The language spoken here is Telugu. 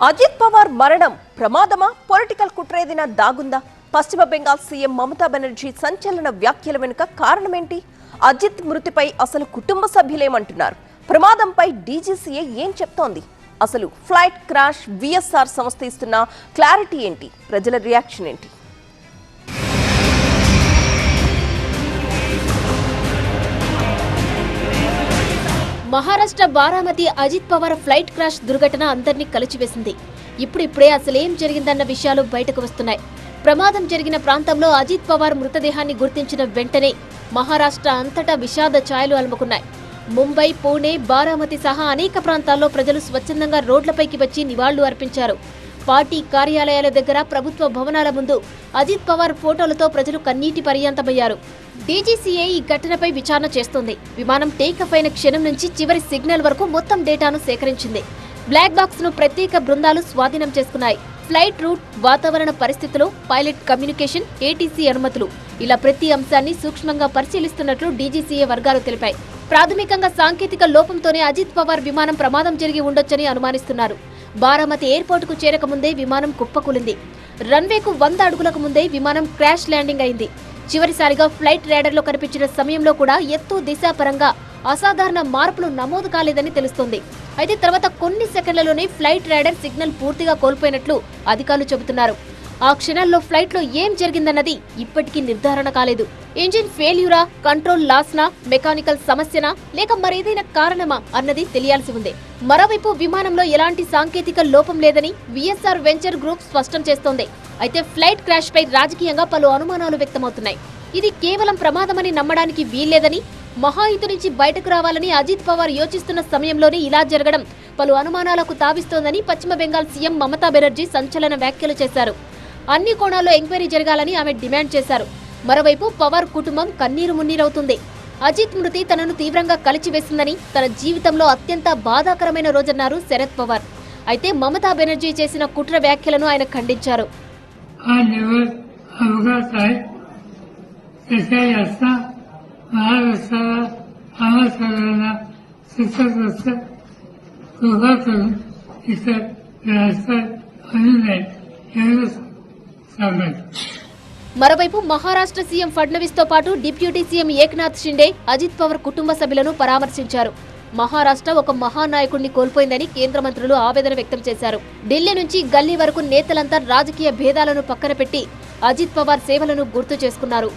అజిత్ పవార్ మరణం ప్రమాదమా పొలిటికల్ కుట్రేదిన దాగుందా? పశ్చిమ బెంగాల్ సీఎం మమతా బెనర్జీ సంచలన వ్యాఖ్యల వెనుక కారణమేంటి? అజిత్ మృతిపై అసలు కుటుంబ సభ్యులేమంటున్నారు? ప్రమాదంపై డీజీసీఏ ఏం చెప్తోంది? అసలు ఫ్లైట్ క్రాష్ విఎస్ఆర్ సంస్థ ఇస్తున్న క్లారిటీ ఏంటి? ప్రజల రియాక్షన్ ఏంటి? మహారాష్ట్ర బారామతి అజిత్ పవార్ ఫ్లైట్ క్రాష్ దుర్ఘటన అందరినీ కలిచివేసింది. ఇప్పుడిప్పుడే అసలేం జరిగిందన్న విషయాలు బయటకు వస్తున్నాయి. ప్రమాదం జరిగిన ప్రాంతంలో అజిత్ పవార్ మృతదేహాన్ని గుర్తించిన వెంటనే మహారాష్ట్ర అంతటా విషాద ఛాయలు అలుముకున్నాయి. ముంబై, పూణే, బారామతి సహా అనేక ప్రాంతాల్లో ప్రజలు స్వచ్ఛందంగా రోడ్లపైకి వచ్చి నివాళులు అర్పించారు. పార్టీ కార్యాలయాల దగ్గర, ప్రభుత్వ భవనాల ముందు అజిత్ పవార్ ఫోటోలతో ప్రజలు కన్నీటి పర్యంతమయ్యారు. డీజీసీఏ ఈ ఘటనపై విచారణ చేస్తోంది. విమానం టేకఫ్ అయిన క్షణం నుంచి చివరి సిగ్నల్ వరకు మొత్తం డేటాను సేకరించింది. బ్లాక్ బాక్స్ ను ప్రత్యేక బృందాలు స్వాధీనం చేసుకున్నాయి. ఫ్లైట్ రూట్, వాతావరణ పరిస్థితులు, పైలట్ కమ్యూనికేషన్, ఏటీసీ అనుమతులు, ఇలా ప్రతి అంశాన్ని సూక్ష్మంగా పరిశీలిస్తున్నట్లు డీజీసీఏ వర్గాలు తెలిపాయి. ప్రాథమికంగా సాంకేతిక లోపంతోనే అజిత్ పవార్ విమానం ప్రమాదం జరిగి ఉండొచ్చని అనుమానిస్తున్నారు. బారామతి ఎయిర్పోర్టుకు చేరకముందే విమానం కుప్పకూలింది. రన్వేకు 100 అడుగులకు ముందే విమానం క్రాష్ ల్యాండింగ్ అయింది. చివరిసారిగా ఫ్లైట్ రేడర్లో కనిపించిన సమయంలో కూడా ఎత్తు, దిశ పరంగా అసాధారణ మార్పులు నమోదు కాలేదని తెలుస్తోంది. అయితే తర్వాత కొన్ని సెకండ్లలోనే ఫ్లైట్ రేడర్ సిగ్నల్ పూర్తిగా కోల్పోయినట్లు అధికారులు చెబుతున్నారు. ఆ క్షణాల్లో ఫ్లైట్లో ఏం జరిగిందన్నది ఇప్పటికీ నిర్ధారణ కాలేదు. ఇంజిన్ ఫెయిల్యూరా, కంట్రోల్ లాస్నా, మెకానికల్ సమస్యనా, లేక మరేదైనా కారణమా అన్నది తెలియాల్సి ఉంది. మరోవైపు విమానంలో ఎలాంటి సాంకేతిక లోపం లేదని విఎస్ఆర్ వెంచర్ గ్రూప్ స్పష్టం చేస్తోంది. అయితే ఫ్లైట్ క్రాష్ పై రాజకీయంగా పలు అనుమానాలు వ్యక్తమవుతున్నాయి. ఇది కేవలం ప్రమాదమని నమ్మడానికి వీల్లేదని, మహాయుద్ధ నుంచి బయటకు రావాలని అజిత్ పవార్ యోచిస్తున్న సమయంలోనే ఇలా జరగడం పలు అనుమానాలకు తావిస్తోందని పశ్చిమ బెంగాల్ సీఎం మమతా బెనర్జీ సంచలన వ్యాఖ్యలు చేశారు. అన్ని కోణాల్లో ఎంక్వైరీ జరగాలని ఆమె డిమాండ్ చేశారు. మరోవైపు పవార్ కుటుంబం కన్నీరు మున్నీరవుతుంది. అజిత్ మృతి తనను తీవ్రంగా కలిచివేసిందని, తన జీవితంలో అత్యంత బాధాకరమైన రోజన్నారు శరద్ పవార్. అయితే మమతా బెనర్జీ చేసిన కుట్ర వ్యాఖ్యలను ఆయన ఖండించారు. మరోవైపు మహారాష్ట్ర సీఎం ఫడ్నవీస్ తో పాటు డిప్యూటీ సీఎం ఏక్నాథ్ షిండే అజిత్ పవార్ కుటుంబ సభ్యులను పరామర్శించారు. మహారాష్ట్ర ఒక మహానాయకుడిని కోల్పోయిందని కేంద్ర మంత్రులు ఆవేదన వ్యక్తం చేశారు. ఢిల్లీ నుంచి గల్లీ వరకు నేతలంతా రాజకీయ భేదాలను పక్కన పెట్టి అజిత్ పవార్ సేవలను గుర్తు చేసుకున్నారు.